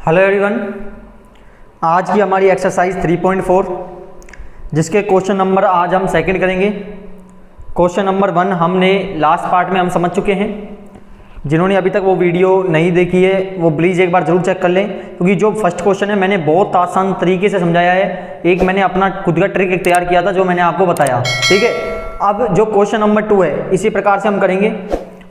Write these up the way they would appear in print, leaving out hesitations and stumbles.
Hello everyone, आज की हमारी एक्सरसाइज 3.4 जिसके क्वेश्चन नंबर आज हम सेकंड करेंगे। क्वेश्चन नंबर 1 हमने लास्ट पार्ट में हम समझ चुके हैं। जिन्होंने अभी तक वो वीडियो नहीं देखी है वो प्लीज़ एक बार ज़रूर चेक कर लें, क्योंकि जो फर्स्ट क्वेश्चन है मैंने बहुत आसान तरीके से समझाया है। एक मैंने अपना खुद का ट्रिक एक तैयार किया था जो मैंने आपको बताया, ठीक है। अब जो क्वेश्चन नंबर 2 है इसी प्रकार से हम करेंगे,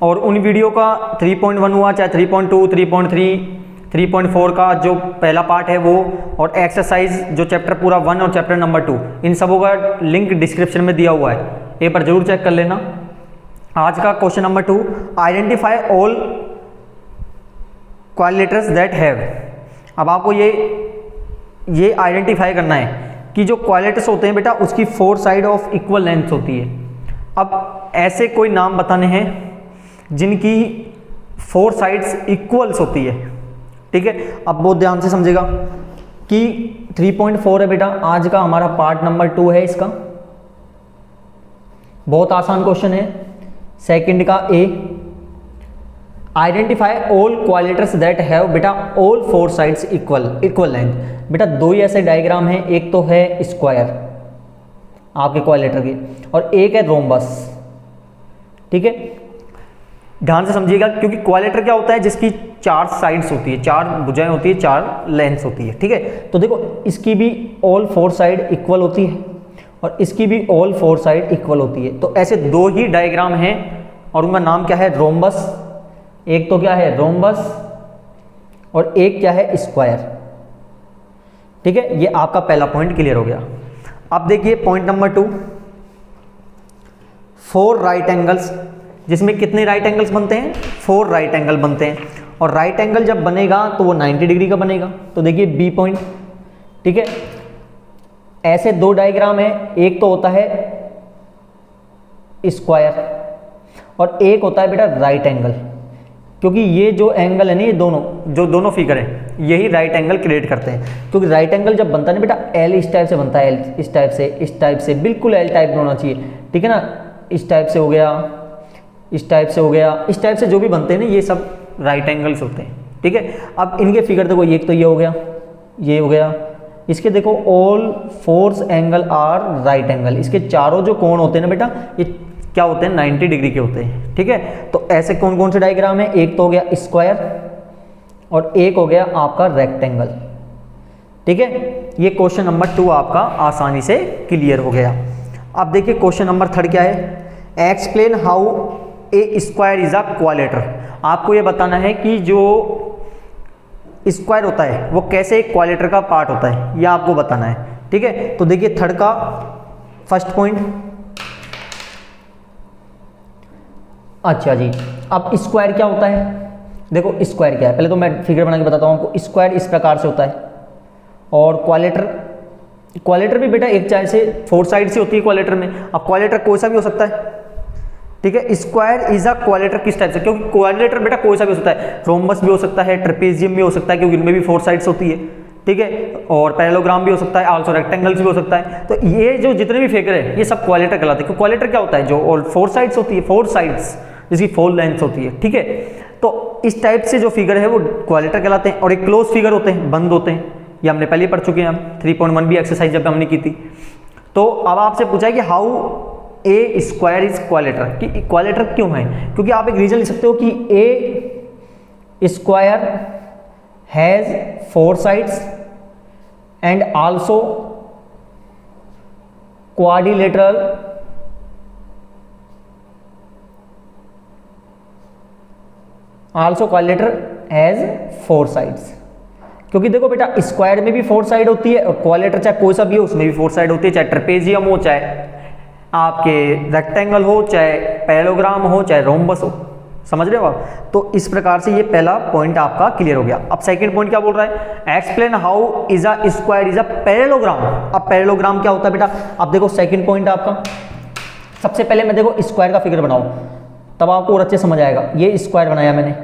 और उन वीडियो का 3.1 हुआ चाहे 3.2, 3.3, 3.4 का जो पहला पार्ट है वो, और एक्सरसाइज जो चैप्टर पूरा 1 और चैप्टर नंबर 2, इन सबों का लिंक डिस्क्रिप्शन में दिया हुआ है, एक बार जरूर चेक कर लेना। आज का question number 2, identify all quadrilaterals that have. अब आपको ये आइडेंटिफाई करना है कि जो क्वालिटेट्स होते हैं बेटा उसकी 4 साइड ऑफ इक्वल लेंथ होती है। अब ऐसे कोई नाम बताने हैं जिनकी 4 साइड्स इक्वल्स होती है, ठीक है। अब बहुत ध्यान से समझेगा कि 3.4 है बेटा, आज का हमारा पार्ट नंबर 2 है। इसका बहुत आसान क्वेश्चन है। सेकंड का ए, identify all quadrilaterals that have बेटा ऑल 4 साइड्स इक्वल लेंथ। बेटा दो ही ऐसे डायग्राम है, एक तो है स्क्वायर आपके क्वालिटर की और एक है रोम्बस, ठीक है। ध्यान से समझिएगा, क्योंकि क्वालिटर क्या होता है जिसकी 4 साइड्स होती है, 4 भुजाएं होती है, 4 लेंथ्स होती है, ठीक है। तो देखो इसकी भी ऑल 4 साइड इक्वल होती है और इसकी भी ऑल 4 साइड इक्वल होती है। तो ऐसे दो ही डायग्राम हैं और उनका नाम क्या है, रोम्बस। एक तो क्या है रोम्बस और एक क्या है स्क्वायर, ठीक है। ये आपका पहला पॉइंट क्लियर हो गया। अब देखिए पॉइंट नंबर 2, 4 राइट एंगल्स, जिसमें कितने राइट एंगल्स बनते हैं, 4 राइट एंगल बनते हैं। और राइट एंगल जब बनेगा तो वो 90 डिग्री का बनेगा। तो देखिए बी पॉइंट, ठीक है। ऐसे दो डायग्राम है, एक तो होता है स्क्वायर और एक होता है बेटा राइट एंगल, क्योंकि ये जो एंगल है ना, ये दोनों फिगर है, यही राइट एंगल क्रिएट करते हैं। क्योंकि राइट एंगल जब बनता है ना बेटा, एल इस टाइप से बनता है, एल इस टाइप से बिल्कुल एल टाइप होना चाहिए, ठीक है ना। इस टाइप से हो गया, इस टाइप से हो गया, इस टाइप से जो भी बनते हैं ना ये सब राइट एंगल्स होते हैं, ठीक है। अब इनके फिगर देखो, एक तो ये हो गया, ये हो गया। इसके देखो all 4 angle are right angle, इसके चारों जो कोण होते हैं ना बेटा ये क्या होते हैं, 90 डिग्री के होते हैं, ठीक है। तो ऐसे कौन कौन से डायग्राम है, एक तो हो गया स्क्वायर और एक हो गया आपका रेक्टेंगल, ठीक है। ये क्वेश्चन नंबर 2 आपका आसानी से क्लियर हो गया। अब देखिए क्वेश्चन नंबर 3 क्या है, explain how a square is a quadrilateral. आपको ये बताना है कि जो स्क्वायर होता है वो कैसे एक क्वालिटर का पार्ट होता है, ये आपको बताना है, ठीक है। तो देखिए 3 का फर्स्ट पॉइंट, अच्छा जी। अब स्क्वायर क्या होता है, देखो स्क्वायर क्या है, पहले तो मैं फिगर बना के बताता हूँ आपको। स्क्वायर इस प्रकार से होता है और क्वालिटर भी बेटा एक चाहे से 4 साइड से होती है क्वालिटर में। अब क्वालिटर कोई सा भी हो सकता है, ठीक है। स्क्वायर इज अ क्वालिटर किस टाइप से, क्योंकि क्वालिटर बेटा कोई सा भी हो सकता है, रोम्बस भी हो सकता है, ट्रेपेजियम भी हो सकता है, क्योंकि इनमें भी 4 साइड्स होती है, ठीक है। और पैरेललोग्राम भी हो सकता है, आल्सो रेक्टेंगल्स भी हो सकता है। तो ये जो जितने भी फिगर है ये सब क्वालिटर कहलाते हैं। क्योंकि क्वालिटर क्या होता है, जो ऑल 4 साइड्स होती है, 4 साइड्स जिसकी 4 लेंथ होती है, ठीक है। तो इस टाइप से जो फिगर है वो क्वालिटर कहलाते हैं। और एक क्लोज फिगर होते हैं, बंद होते हैं, ये हमने पहले पढ़ चुके हैं हम 3.1 भी एक्सरसाइज जब हमने की थी। तो अब आपसे पूछा है कि हाउ ए स्क्वायर इज क्वालिटर, कि क्वालिटर क्यों है, क्योंकि आप एक रीजन लिख सकते हो कि a square has 4 sides and also quadrilateral has 4 sides. क्योंकि देखो बेटा स्क्वायर में भी 4 साइड होती है और क्वालिटर चाहे कोई सा भी हो उसमें भी 4 साइड होती है, चाहे ट्रेपेजियम हो, चाहे आपके रेक्टेंगल हो, चाहे पैरेललोग्राम हो, चाहे रोम्बस हो, समझ रहे हो आप। तो इस प्रकार से ये पहला पॉइंट आपका क्लियर हो गया। अब सेकंड पॉइंट क्या बोल रहा है, explain how is a square is a parallelogram. अब पैरेललोग्राम क्या होता है बेटा, अब देखो सेकंड पॉइंट आपका, सबसे पहले मैं देखो स्क्वायर का फिगर बनाओ तब आपको और अच्छे समझ आएगा। ये स्क्वायर बनाया मैंने,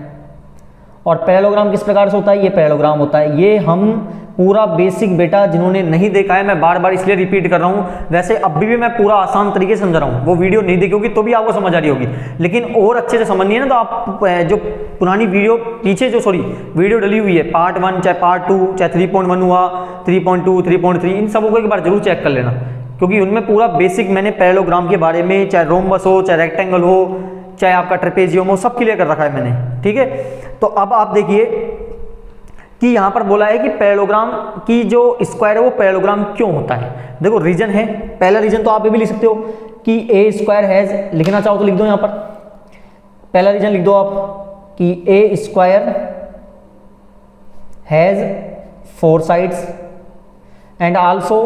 और पैरेललोग्राम किस प्रकार से होता है, ये पैरेललोग्राम होता है। ये हम पूरा बेसिक बेटा जिन्होंने नहीं देखा है, मैं बार बार इसलिए रिपीट कर रहा हूँ, वैसे अभी भी मैं पूरा आसान तरीके से समझा रहा हूँ, वो वीडियो नहीं देखी होगी तो भी आपको समझ आ रही होगी, लेकिन और अच्छे से समझनी है ना तो आप जो पुरानी वीडियो पीछे जो वीडियो डली हुई है पार्ट 1 चाहे पार्ट 2 चाहे 3.1 हुआ 3.2 3.3 इन सबों को एक बार जरूर चेक कर लेना, क्योंकि उनमें पूरा बेसिक मैंने पैरेललोग्राम के बारे में, चाहे रोम्बस हो चाहे रेक्टेंगल हो चाहे आपका ट्रेपेजियम हो, सब क्लियर कर रखा है मैंने। ठीक है, तो अब आप देखिए कि यहाँ पर बोला है कि पैरेललोग्राम की जो स्क्वायर है वो पैरेललोग्राम क्यों होता है। देखो रीजन है, पहला रीजन तो आप ये भी लिख सकते हो कि ए स्क्वायर हैज, लिखना चाहो तो लिख दो यहाँ पर, पहला रीजन लिख दो आप कि a square has 4 sides and also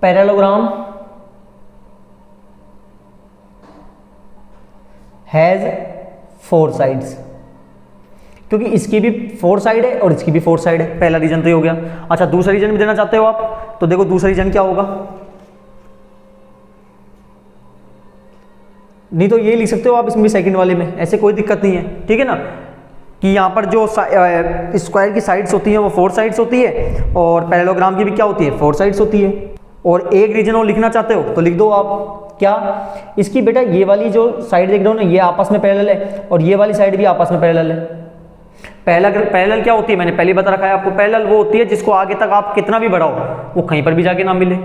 parallelogram has 4 sides, क्योंकि इसकी भी 4 साइड है और इसकी भी 4 साइड है। पहला रीजन तो ये हो गया। अच्छा, दूसरा रीजन भी देना चाहते हो आप, तो देखो दूसरा रीजन क्या होगा, नहीं तो ये लिख सकते हो आप इसमें भी सेकंड वाले में, ऐसे कोई दिक्कत नहीं है। ठीक है ना, कि यहाँ पर जो स्क्वायर की साइड्स होती हैं वो 4 साइड्स होती है और पैरेललोग्राम की भी क्या होती है 4 साइड्स होती है। और एक रीजन और लिखना चाहते हो तो लिख दो आप, क्या इसकी बेटा ये वाली जो साइड देख रहे हो ना ये आपस में पैरेलल है और ये वाली साइड भी आपस में पैरेलल है। पैरेलल क्या होती है, मैंने पहले बता रखा है आपको, पैरेलल वो होती है जिसको आगे तक आप कितना भी बढ़ाओ वो कहीं पर भी जाके ना मिले।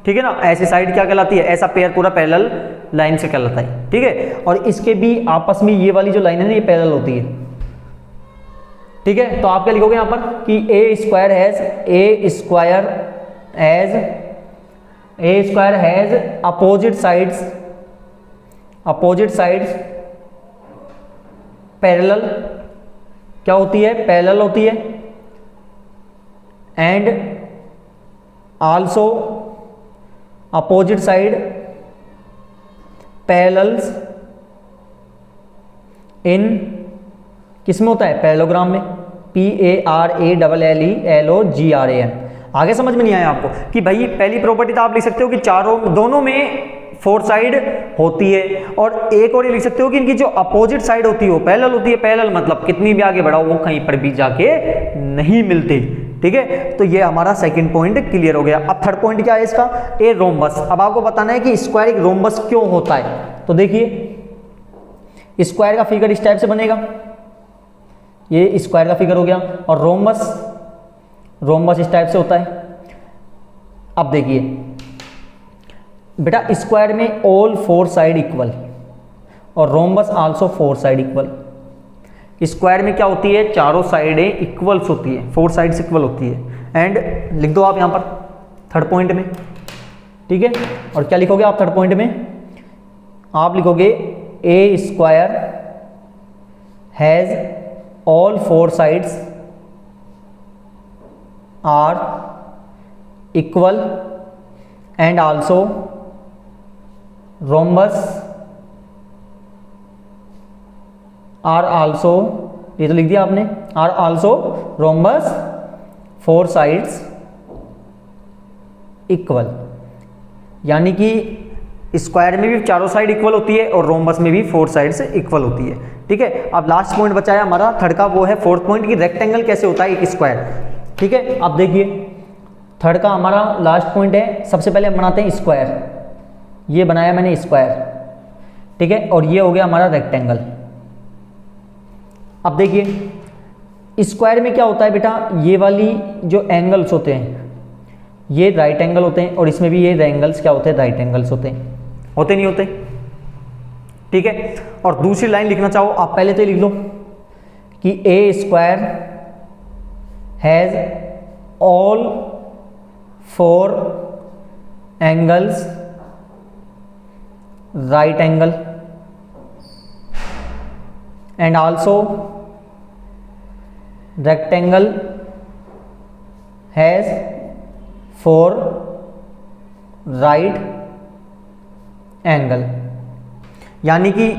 ठीक है ना, ऐसी साइड क्या कहलाती है, ऐसा पेयर पूरा पैरेलल लाइन से कहलाता है। ठीक है, और इसके भी आपस में ये वाली जो लाइन है ना ये पैरेलल होती है। ठीक है, तो आप क्या लिखोगे यहाँ पर कि a square has opposite sides parallel, क्या होती है पैरेलल होती है, and also opposite side parallels in, किसमें होता है पैरेललोग्राम में, PARALLELOGRAM। आगे समझ में नहीं आया आपको कि भाई पहली प्रॉपर्टी तो आप लिख सकते हो कि दोनों में 4 साइड होती है, और एक और ये लिख सकते हो कि इनकी जो अपोजिट साइड होती है वो पैरेलल होती है। पैरेलल मतलब कितनी भी आगे बढ़ाओ वो कहीं पर भी जाके नहीं मिलती। ठीक है, तो ये हमारा सेकंड पॉइंट क्लियर हो गया। अब थर्ड पॉइंट क्या है इसका, ए रोम्बस। अब आपको बताना है कि स्क्वायर एक रोम्बस क्यों होता है। तो देखिए स्क्वायर का फिगर इस टाइप से बनेगा, ये स्क्वायर का फिगर हो गया, और रोम्बस इस टाइप से होता है। अब देखिए बेटा स्क्वायर में ऑल 4 साइड इक्वल और rhombus also 4 side equal. Square में क्या होती है, चारों साइडें इक्वल्स होती है, 4 साइड्स इक्वल होती है। एंड लिख दो आप यहां पर थर्ड पॉइंट में। ठीक है, और क्या लिखोगे आप थर्ड पॉइंट में, आप लिखोगे a square has all 4 sides are equal and also rhombus are also, ये तो लिख दिया आपने, are also rhombus 4 sides equal, यानी कि स्क्वायर में भी चारों साइड इक्वल होती है और रोम्बस में भी 4 साइड से इक्वल होती है। ठीक है, अब लास्ट पॉइंट बचा है हमारा थर्ड का, वो है फोर्थ पॉइंट की रेक्टेंगल कैसे होता है एक स्क्वायर। ठीक है, अब देखिए थर्ड का हमारा लास्ट पॉइंट है। सबसे पहले हम बनाते हैं स्क्वायर, ये बनाया मैंने स्क्वायर। ठीक है, और ये हो गया हमारा रेक्टेंगल। अब देखिए स्क्वायर में क्या होता है बेटा, ये वाली जो एंगल्स होते हैं ये राइट एंगल होते हैं, और इसमें भी ये एंगल्स क्या होते हैं, राइट एंगल्स होते हैं, होते नहीं होते। ठीक है, और दूसरी लाइन लिखना चाहो आप पहले तो लिख लो कि a square has all 4 angles right angle and also rectangle has 4 right angle, यानी कि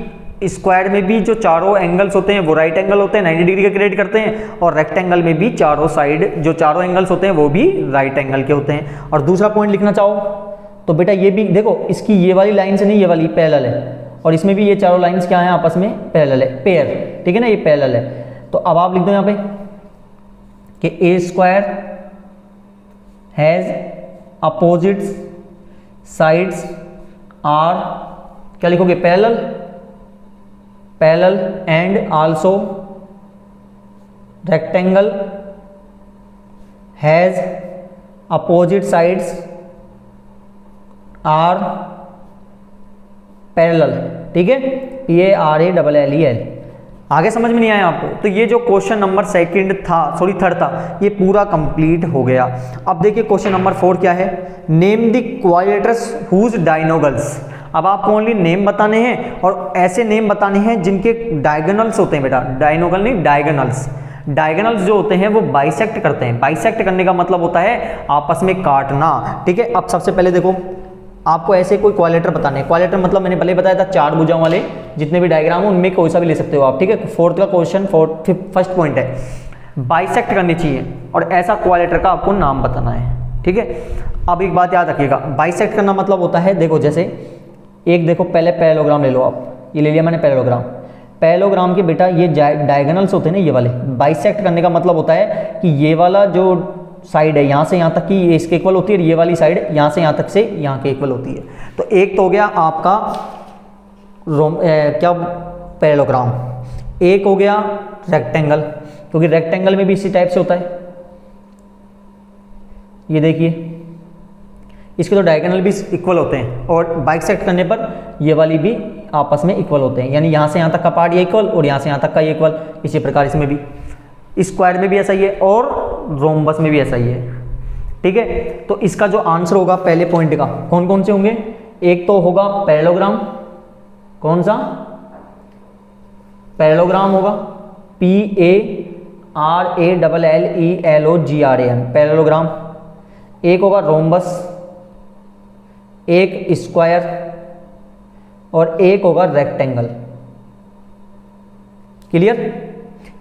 स्क्वायर में भी जो चारों एंगल्स होते हैं वो राइट एंगल होते हैं, 90 डिग्री का क्रिएट करते हैं, और रेक्टेंगल में भी चारों साइड जो चारों एंगल्स होते हैं वो भी राइट एंगल के होते हैं। और दूसरा पॉइंट लिखना चाहो तो बेटा ये भी देखो, इसकी ये वाली लाइन से नहीं ये वाली पैरेलल है, और इसमें भी ये चारों लाइंस क्या हैं आपस में पैरेलल है, पेयर। ठीक है ना, ये पैरेलल है। तो अब आप लिख दो यहाँ पे कि a square has opposite sides are, क्या लिखोगे, parallel, parallel and also rectangle has opposite sides are parallel. ठीक है, PARALLEL। आगे समझ में नहीं आया आपको? तो ये जो क्वेश्चन नंबर थर्ड था, ये पूरा कंप्लीट हो गया। अब देखिए क्वेश्चन नंबर 4 क्या है, नेम द क्वाड्रेटर्स हुज डायगोनल्स। अब आपको ओनली नेम बताने हैं और ऐसे नेम बताने हैं जिनके डायगोनल्स होते हैं बेटा, डायगोनल नहीं, डायगोनल्स। डायगोनल्स जो होते हैं वो बाइसेक्ट करते हैं। बाइसेक्ट करने का मतलब होता है आपस में काटना। ठीक है, अब सबसे पहले देखो आपको ऐसे कोई क्वाड्रेटर बताने हैं। क्वाड्रेटर मतलब मैंने पहले बताया था, 4 भुजाओं वाले जितने भी डायग्राम हो उनमें कोई सा भी ले सकते हो आप। ठीक है, फोर्थ का क्वेश्चन, फर्स्ट पॉइंट है, बाइसेक्ट करनी चाहिए और ऐसा क्वाड्रेटर का आपको नाम बताना है। ठीक है, अब एक बात याद रखिएगा, बाइसेक्ट करना मतलब होता है, देखो जैसे एक देखो पहले पैरेललोग्राम ले लो आप, ये ले लिया मैंने पैरेललोग्राम। पैरेललोग्राम के बेटा ये डायगोनल्स होते हैं ना ये वाले। बाइसेक्ट करने का मतलब होता है कि ये वाला जो साइड है यहाँ से यहाँ तक की ये इसके इक्वल होती है और ये वाली साइड यहाँ से यहाँ तक से यहाँ के इक्वल होती है। तो एक तो हो गया आपका क्या पैरेललोग्राम, एक हो गया रेक्टेंगल, क्योंकि रेक्टेंगल में भी इसी टाइप से होता है। ये देखिए इसके तो डायगोनल भी इक्वल होते हैं और बाइसेक्ट करने पर ये वाली भी आपस में इक्वल होते हैं, यानी यहाँ से यहाँ तक का पार्ट ये इक्वल और यहाँ से यहाँ तक का ये इक्वल। इसी प्रकार इसमें भी, स्क्वायर में भी ऐसा ही है और रोम्बस में भी ऐसा ही है। ठीक है, तो इसका जो आंसर होगा पहले पॉइंट का, कौन कौन से होंगे, एक तो होगा पैरेललोग्राम, कौन सा पैरेललोग्राम होगा, PARALLELOGRAM पैरेललोग्राम। एक होगा रोम्बस, एक स्क्वायर और एक होगा रेक्टेंगल। क्लियर?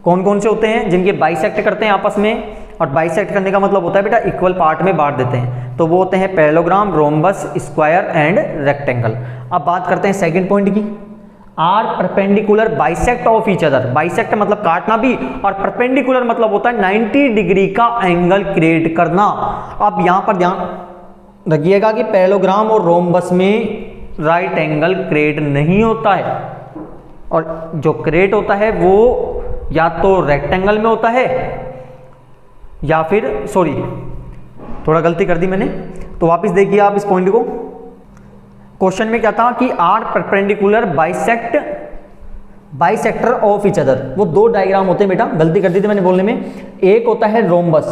कौन कौन से होते हैं जिनके बाइसेक्ट करते हैं आपस में, और बाइसेक्ट करने का मतलब होता है बेटा इक्वल पार्ट में बांट देते हैं, तो वो होते हैं parallelogram, rhombus, square and rectangle. अब बात करते हैं सेकंड पॉइंट की, are perpendicular bisect of each other. Bisect मतलब काटना भी, और परपेंडिकुलर मतलब होता है 90 डिग्री का एंगल क्रिएट करना। अब यहां पर ध्यान रखिएगा कि पैरेललोग्राम और रोम्बस में राइट एंगल क्रिएट नहीं होता है, और जो क्रिएट होता है वो या तो रेक्टेंगल में होता है या फिर, सॉरी थोड़ा गलती कर दी मैंने, तो वापस देखिए आप इस पॉइंट को। क्वेश्चन में क्या था कि are perpendicular bisector of each other, वो दो डायग्राम होते हैं बेटा, गलती कर दी थी मैंने बोलने में। एक होता है रोम्बस।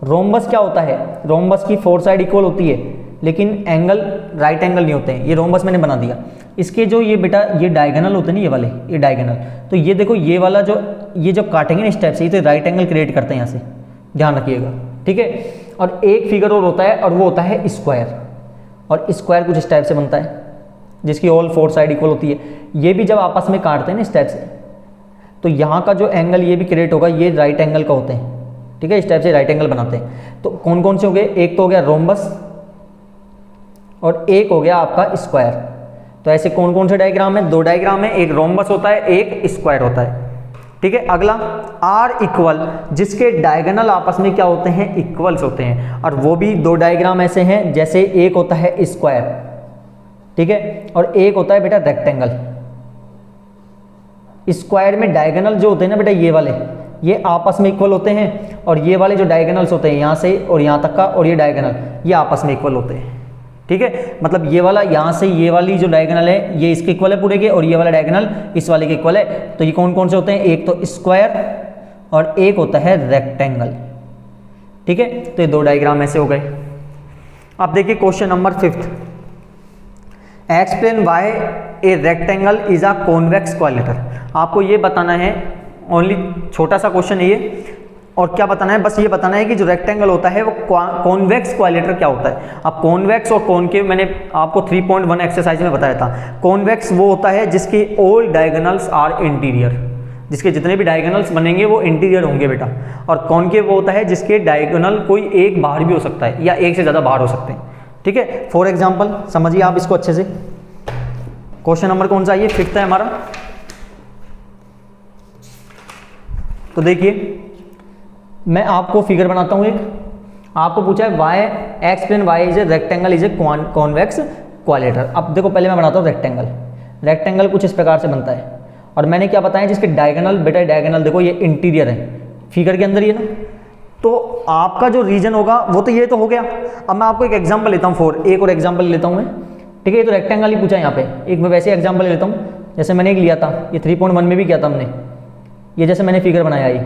रोम्बस क्या होता है, रोम्बस की 4 साइड इक्वल होती है लेकिन एंगल राइट एंगल नहीं होते हैं, ये रोम्बस मैंने बना दिया। इसके जो ये बेटा ये डायगोनल होते हैं ना, ये वाले, ये डायगोनल, तो ये देखो ये वाला जो ये जब काटेंगे ना इस टाइप से, ये तो राइट एंगल क्रिएट करते हैं यहाँ से, ध्यान रखिएगा। ठीक है, और एक फिगर और होता है और वो होता है स्क्वायर, और स्क्वायर कुछ इस टाइप से बनता है जिसकी ऑल 4 साइड इक्वल होती है। ये भी जब आपस में काटते हैं ना इस टाइप से, तो यहाँ का जो एंगल ये भी क्रिएट होगा, ये राइट एंगल का होते हैं। ठीक है, इस टाइप से राइट एंगल बनाते हैं। तो कौन कौन से हो गए, एक तो हो गया रोम्बस और एक हो गया आपका स्क्वायर। तो ऐसे कौन कौन से डायग्राम है, 2 डायग्राम है, एक रोम्बस होता है, एक स्क्वायर होता है। ठीक है, अगला आर इक्वल, जिसके डायगोनल आपस में क्या होते हैं, इक्वल्स होते हैं, और वो भी 2 डायग्राम ऐसे हैं, जैसे एक होता है स्क्वायर, ठीक है, और एक होता है बेटा रेक्टेंगल। स्क्वायर में डायगोनल जो होते हैं ना बेटा ये वाले, ये आपस में इक्वल होते हैं, और ये वाले जो डायगोनल्स होते हैं यहाँ से और यहाँ तक का, और ये डायगोनल ये आपस में इक्वल होते हैं। ठीक है, मतलब ये वाला यहाँ से ये वाली जो डायगोनल है ये इसके इक्वल है पूरे के, और ये वाला डायगोनल इस वाले के इक्वल है। तो ये कौन कौन से होते हैं, एक तो स्क्वायर और एक होता है रेक्टेंगल। ठीक है, तो ये 2 डायग्राम ऐसे हो गए। अब देखिए question number 5, explain why A rectangle is a convex क्वाड्रेटर। आपको ये बताना है, ओनली छोटा सा क्वेश्चन है ये, और क्या बताना है, बस ये बताना है कि जो रेक्टेंगल होता है वो कॉन्वेक्स क्वाड्रेटर क्या होता है। अब कॉन्वेक्स और कॉनकेव मैंने आपको 3.1 एक्सरसाइज में बताया था। कॉन्वेक्स वो होता है जिसके ऑल डायगोनल्स आर इंटीरियर, जिसके जितने भी डायगोनल्स बनेंगे वो इंटीरियर होंगे बेटा, और कॉनकेव वो होता है जिसके डायगोनल कोई एक बाहर भी हो सकता है या एक से ज़्यादा बाहर हो सकते हैं। ठीक है, फॉर एग्जाम्पल समझिए आप इसको अच्छे से। क्वेश्चन नंबर कौन सा, ये 5th है हमारा। तो देखिए मैं आपको फिगर बनाता हूँ एक, आपको पूछा है Y X plane Y is a rectangle is a convex quadrilateral. अब देखो पहले मैं बनाता हूँ रेक्टेंगल। रेक्टेंगल कुछ इस प्रकार से बनता है और मैंने क्या बताया जिसके डायगोनल, बेटा डायगोनल देखो ये इंटीरियर है फिगर के अंदर, ये ना, तो आपका जो रीजन होगा वो तो ये तो हो गया। अब मैं आपको एक एग्जांपल लेता हूँ एक और एग्जांपल लेता हूँ मैं, ठीक है। ये तो रेक्टेंगल ही पूछा है यहाँ पे, एक मैं वैसे एग्जांपल लेता हूँ जैसे मैंने एक लिया था, ये 3.1 में भी किया था हमने, ये जैसे मैंने फिगर बनाया ये,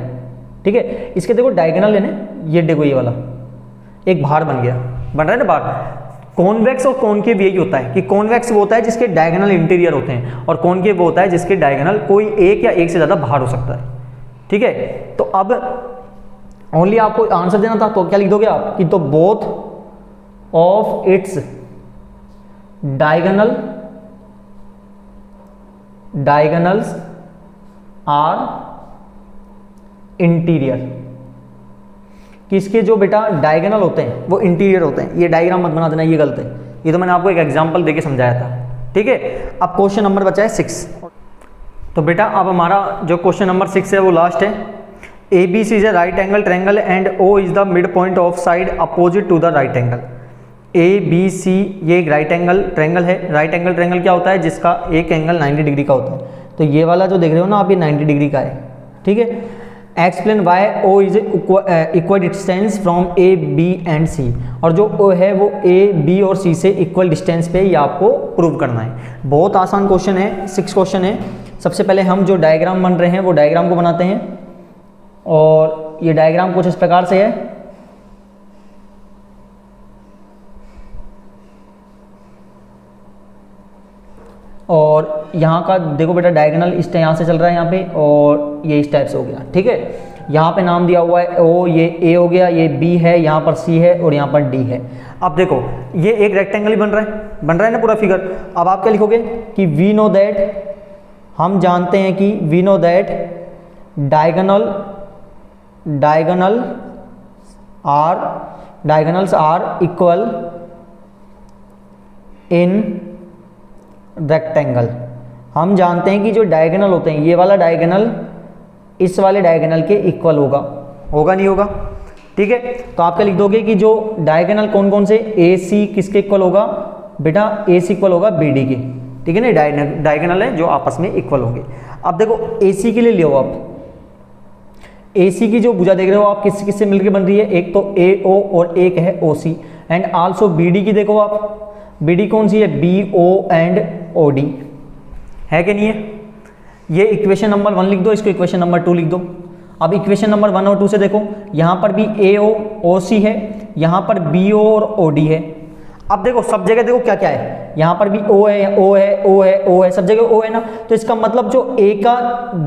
ठीक है। इसके देखो डायगोनल लेने, ये देखो ये वाला एक भार बन गया, बन रहा है ना भार। कॉन्वेक्स और कॉनकेव यही होता है कि कॉन्वेक्स वो होता है जिसके डायगोनल इंटीरियर होते हैं और कॉनकेव वो होता है जिसके डायगोनल कोई एक या एक से ज़्यादा भार हो सकता है, ठीक है। तो अब ओनली आपको आंसर देना था, तो क्या लिख दोगे आप कि तो both of its diagonals are interior, कि इसके जो बेटा डायगोनल होते हैं वो इंटीरियर होते हैं। ये डायग्राम मत बना देना, ये गलत है, ये तो मैंने आपको एक एग्जांपल देके समझाया था, ठीक है। अब क्वेश्चन नंबर बचा है 6। तो बेटा अब हमारा जो क्वेश्चन नंबर 6 है वो लास्ट है। A B C is a right angle triangle and O is the mid point of side opposite to the right angle. A B C ये एक राइट एंगल ट्रायंगल है। राइट एंगल ट्रायंगल क्या होता है, जिसका एक angle 90 degree का होता है। तो ये वाला जो देख रहे हो ना आप, ये 90 डिग्री का है, ठीक है। X plane why O is equal distance from A B and C, और जो ओ है वो ए बी और सी से इक्वल डिस्टेंस पे ये आपको प्रूव करना है। बहुत आसान क्वेश्चन है, 6 क्वेश्चन है। सबसे पहले हम जो डायग्राम बन रहे हैं वो डायग्राम को बनाते हैं, और ये डायग्राम कुछ इस प्रकार से है। और यहाँ का देखो बेटा डायगोनल इस यहाँ से चल रहा है यहाँ पे, और ये इस टाइप से हो गया, ठीक है। यहाँ पे नाम दिया हुआ है ओ, ये ए हो गया, ये बी है, यहाँ पर सी है और यहाँ पर डी है। अब देखो ये एक रेक्टेंगल ही बन रहा है ना पूरा फिगर। अब आप क्या लिखोगे कि वी नो दैट, हम जानते हैं कि we know that diagonals are equal in rectangle. हम जानते हैं कि जो डायगोनल होते हैं, ये वाला डायगोनल इस वाले डायगोनल के इक्वल होगा नहीं होगा, ठीक है। तो आप क्या लिख दोगे कि जो डायगोनल कौन कौन से, ए सी किसके इक्वल होगा बेटा, ए सी इक्वल होगा बी डी के, ठीक है ना। डायगोनल है जो आपस में इक्वल होंगे। अब देखो ए सी के लिए लियो आप, ए सी की जो भुजा देख रहे हो आप किससे मिलकर बन रही है, एक तो ए ओ और एक है O C. And also B D की देखो आप, बी डी कौन सी है, B O and O D, है कि नहीं है। ये इक्वेशन नंबर 1 लिख दो, इसको इक्वेशन नंबर 2 लिख दो। अब इक्वेशन नंबर 1 और 2 से देखो, यहाँ पर भी ए ओ ओ सी है, यहाँ पर बी ओ और ओ डी है। अब देखो सब जगह देखो क्या क्या है, यहाँ पर भी ओ है, ओ है, ओ है, ओ है, सब जगह ओ है ना। तो इसका मतलब जो ए का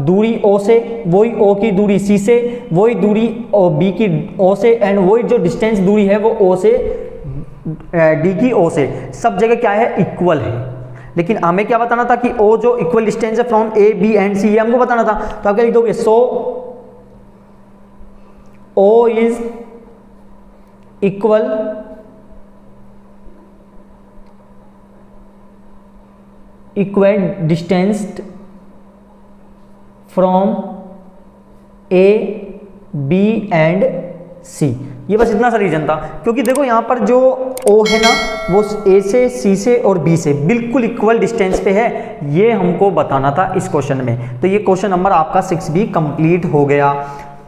दूरी ओ से, वही ओ की दूरी सी से, वही दूरी ओ बी की ओ से, एंड वही जो डिस्टेंस दूरी है वो ओ से डी की ओ से, सब जगह क्या है, इक्वल है। लेकिन हमें क्या बताना था कि ओ जो इक्वल डिस्टेंस है from A B and C, ये हमको बताना था। तो आप क्या लिख दोगे, so O is equal distance from A B and C. ये बस इतना सा रीजन था, क्योंकि देखो यहाँ पर जो O है ना वो A से C से और B से बिल्कुल इक्वल डिस्टेंस पे है, ये हमको बताना था इस क्वेश्चन में। तो ये क्वेश्चन नंबर आपका 6 भी कंप्लीट हो गया।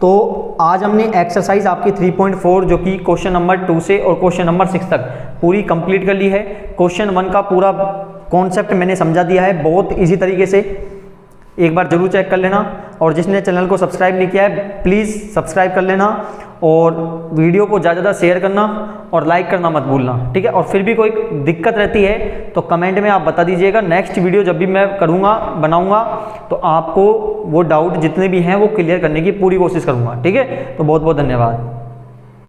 तो आज हमने एक्सरसाइज आपकी 3.4 जो कि क्वेश्चन नंबर 2 से और क्वेश्चन नंबर 6 तक पूरी कंप्लीट कर ली है। क्वेश्चन 1 का पूरा कॉन्सेप्ट मैंने समझा दिया है बहुत ईजी तरीके से, एक बार जरूर चेक कर लेना। और जिसने चैनल को सब्सक्राइब नहीं किया है प्लीज़ सब्सक्राइब कर लेना, और वीडियो को ज़्यादा शेयर करना और लाइक करना मत भूलना, ठीक है। और फिर भी कोई दिक्कत रहती है तो कमेंट में आप बता दीजिएगा। नेक्स्ट वीडियो जब भी मैं करूँगा बनाऊँगा तो आपको वो डाउट जितने भी हैं वो क्लियर करने की पूरी कोशिश करूँगा, ठीक है। तो बहुत बहुत धन्यवाद।